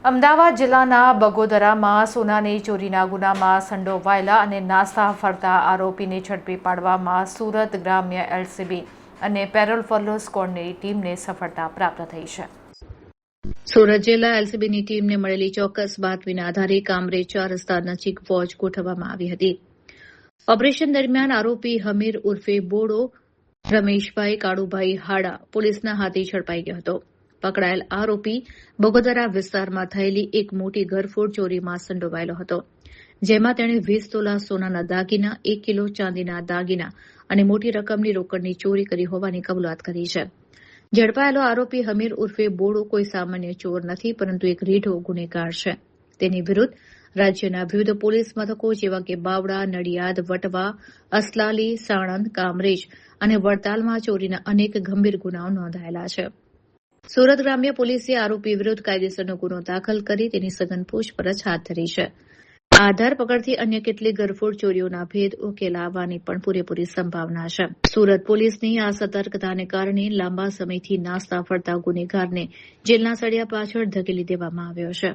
અમદાવાદ જિલ્લાના બગોદરામાં સોનાની ચોરીના ગુનામાં સંડોવાયેલા અને નાસ્તા ફરતા આરોપીને ઝડપી પાડવામાં સુરત ગ્રામ્ય એલસીબી અને પેરોલ ફોલો સ્ક્વોડની ટીમને સફળતા પ્રાપ્ત થઈ છે. સુરત જિલ્લા એલસીબીની ટીમને મળેલી ચોક્કસ બાતમીના આધારે કામરેજ 4 રસ્તા નજીક વોચ ગોઠવવામાં આવી હતી. ઓપરેશન દરમિયાન આરોપી હમીર ઉર્ફે બોડો રમેશભાઈ કાળુભાઈ હાડા પોલીસના હાથે ઝડપાઈ ગયો હતો. પકડાયેલ આરોપી બગોદરા વિસ્તારમાં થયેલી એક મોટી ઘરફોડ ચોરીમાં સંડોવાયેલો હતો, જેમાં તેણે 20 તોલા સોનાના દાગીના, 1 કિલો ચાંદીના દાગીના અને મોટી રકમની રોકડની ચોરી કરી હોવાની કબૂલાત કરી છે. ઝડપાયેલો આરોપી હમીર ઉર્ફે બોડો કોઈ સામાન્ય ચોર નથી, પરંતુ એક રીઢો ગુનેગાર છે. તેની વિરુદ્ધ રાજ્યના વિવિધ પોલીસ મથકો જેવા કે બાવડા, નડિયાદ, વટવા, અસલાલી, સાણંદ, કામરેજ અને વડતાલમાં ચોરીના અનેક ગંભીર ગુનાઓ નોંધાયેલા છે. સુરત ગ્રામ્ય પોલીસે આરોપી વિરુદ્ધ કાયદેસરનો ગુનો દાખલ કરી તેની સઘન પૂછપરછ હાથ ધરી છે. આધાર પકડથી અન્ય કેટલીક ગરફોડ ચોરીઓના ભેદ ઉકેલાવાની પણ પૂરેપૂરી સંભાવના છે. સુરત પોલીસની આ સતર્કતાને કારણે લાંબા સમયથી નાસ્તા ફરતા ગુનેગારને જેલના સળિયા પાછળ ધકેલી દેવામાં આવ્યો છે.